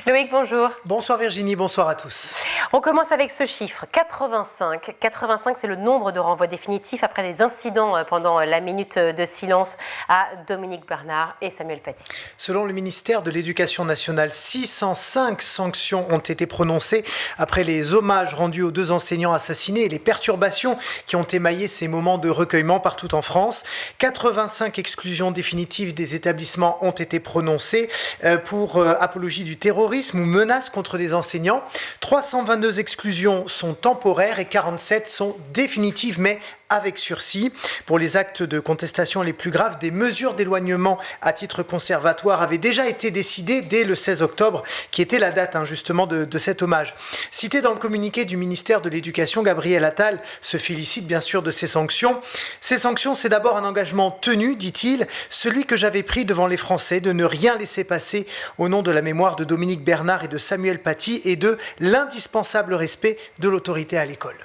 Loïc, bonjour. Bonsoir Virginie, bonsoir à tous. On commence avec ce chiffre, 85. 85, c'est le nombre de renvois définitifs après les incidents pendant la minute de silence à Dominique Bernard et Samuel Paty. Selon le ministère de l'Éducation nationale, 605 sanctions ont été prononcées après les hommages rendus aux deux enseignants assassinés et les perturbations qui ont émaillé ces moments de recueillement partout en France. 85 exclusions définitives des établissements ont été prononcées pour apologie du terrorisme ou menace contre des enseignants. 322 exclusions sont temporaires et 47 sont définitives, mais avec sursis. Pour les actes de contestation les plus graves, des mesures d'éloignement à titre conservatoire avaient déjà été décidées dès le 16 octobre, qui était la date justement de cet hommage. Cité dans le communiqué du ministère de l'Éducation, Gabriel Attal se félicite bien sûr de ces sanctions. Ces sanctions, c'est d'abord un engagement tenu, dit-il, celui que j'avais pris devant les Français de ne rien laisser passer au nom de la mémoire de Dominique Bernard et de Samuel Paty et de l'indispensable respect de l'autorité à l'école.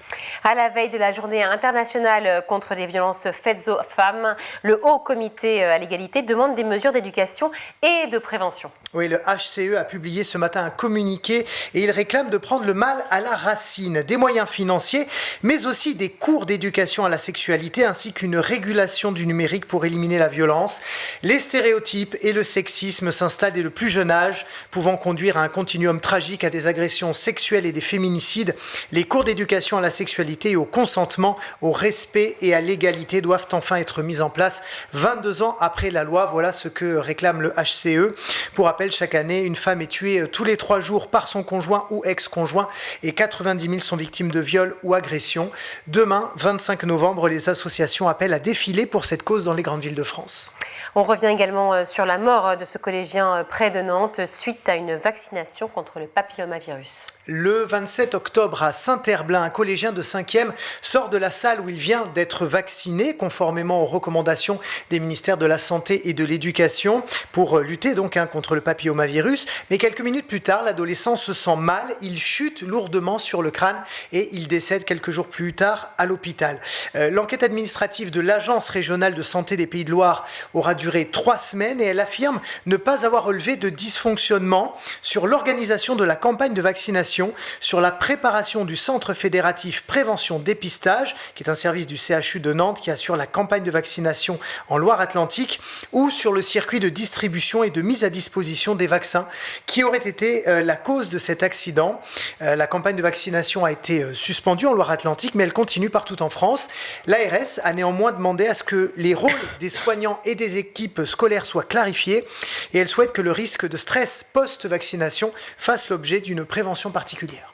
À la veille de la journée internationale contre les violences faites aux femmes, le Haut Comité à l'égalité demande des mesures d'éducation et de prévention. Oui, le HCE a publié ce matin un communiqué et il réclame de prendre le mal à la racine, des moyens financiers, mais aussi des cours d'éducation à la sexualité ainsi qu'une régulation du numérique pour éliminer la violence. Les stéréotypes et le sexisme s'installent dès le plus jeune âge, pouvant conduire à un continuum tragique, à des agressions sexuelles et des féminicides. Les cours d'éducation à la sexualité et au consentement, au respect et à l'égalité doivent enfin être mis en place 22 ans après la loi. Voilà ce que réclame le HCE. Pour rappel, chaque année, une femme est tuée tous les 3 jours par son conjoint ou ex-conjoint et 90 000 sont victimes de viols ou agressions. Demain, 25 novembre, les associations appellent à défiler pour cette cause dans les grandes villes de France. On revient également sur la mort de ce collégien près de Nantes suite à une vaccination contre le papillomavirus. Le 27 octobre à Saint-Herblain, un collégien de 5e sort de la salle où il vient d'être vacciné conformément aux recommandations des ministères de la Santé et de l'Éducation pour lutter donc contre le papillomavirus. Mais quelques minutes plus tard, l'adolescent se sent mal, il chute lourdement sur le crâne et il décède quelques jours plus tard à l'hôpital. L'enquête administrative de l'Agence régionale de santé des Pays de Loire aura duré 3 semaines et elle affirme ne pas avoir relevé de dysfonctionnement sur l'organisation de la campagne de vaccination, sur la préparation du Centre fédératif prévention-dépistage, qui est un service du CHU de Nantes qui assure la campagne de vaccination en Loire-Atlantique, ou sur le circuit de distribution et de mise à disposition des vaccins qui aurait été la cause de cet accident. La campagne de vaccination a été suspendue en Loire-Atlantique, mais elle continue partout en France. L'ARS a néanmoins demandé à ce que les rôles des soignants et des équipes scolaires soient clarifiés et elle souhaite que le risque de stress post-vaccination fasse l'objet d'une prévention particulière.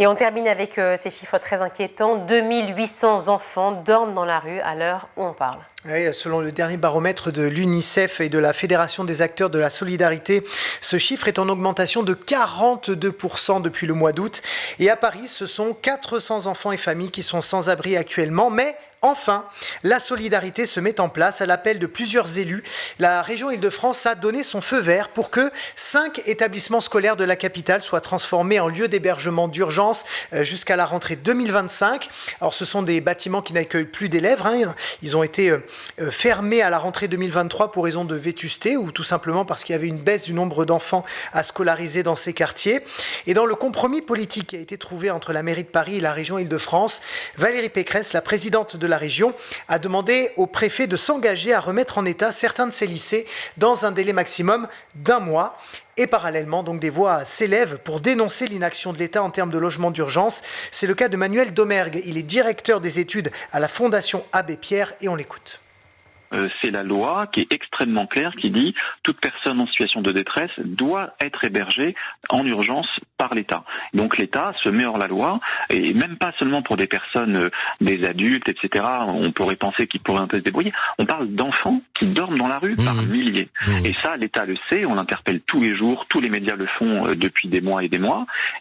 Et on termine avec ces chiffres très inquiétants. 2800 enfants dorment dans la rue à l'heure où on parle. Oui, selon le dernier baromètre de l'UNICEF et de la Fédération des acteurs de la solidarité, ce chiffre est en augmentation de 42% depuis le mois d'août. Et à Paris, ce sont 400 enfants et familles qui sont sans abri actuellement. Mais enfin, la solidarité se met en place à l'appel de plusieurs élus. La région Île-de-France a donné son feu vert pour que 5 établissements scolaires de la capitale soient transformés en lieux d'hébergement d'urgence jusqu'à la rentrée 2025. Alors, ce sont des bâtiments qui n'accueillent plus d'élèves. Ils ont été fermés à la rentrée 2023 pour raison de vétusté ou tout simplement parce qu'il y avait une baisse du nombre d'enfants à scolariser dans ces quartiers. Et dans le compromis politique qui a été trouvé entre la mairie de Paris et la région Île-de-France, Valérie Pécresse, la présidente de la région, a demandé au préfet de s'engager à remettre en état certains de ces lycées dans un délai maximum d'1 mois. Et parallèlement, donc, des voix s'élèvent pour dénoncer l'inaction de l'État en termes de logement d'urgence. C'est le cas de Manuel Domergue. Il est directeur des études à la Fondation Abbé Pierre et on l'écoute. C'est la loi qui est extrêmement claire, qui dit toute personne en situation de détresse doit être hébergée en urgence par l'État. Donc l'État se met hors la loi, et même pas seulement pour des personnes, des adultes, etc. On pourrait penser qu'ils pourraient un peu se débrouiller. On parle d'enfants qui dorment dans la rue par milliers. Et ça, l'État le sait, on l'interpelle tous les jours, tous les médias le font depuis des mois,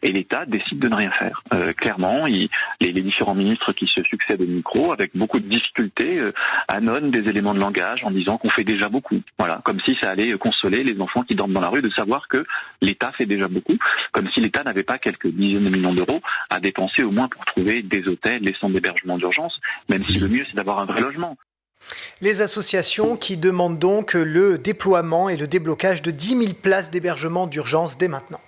et l'État décide de ne rien faire. Clairement, les différents ministres qui se succèdent au micro, avec beaucoup de difficultés, annonnent des éléments de langage en disant qu'on fait déjà beaucoup. Voilà, comme si ça allait consoler les enfants qui dorment dans la rue de savoir que l'État fait déjà beaucoup, comme si l'État n'avait pas quelques dizaines de millions d'euros à dépenser au moins pour trouver des hôtels, des centres d'hébergement d'urgence, même si le mieux c'est d'avoir un vrai logement. Les associations qui demandent donc le déploiement et le déblocage de 10 000 places d'hébergement d'urgence dès maintenant.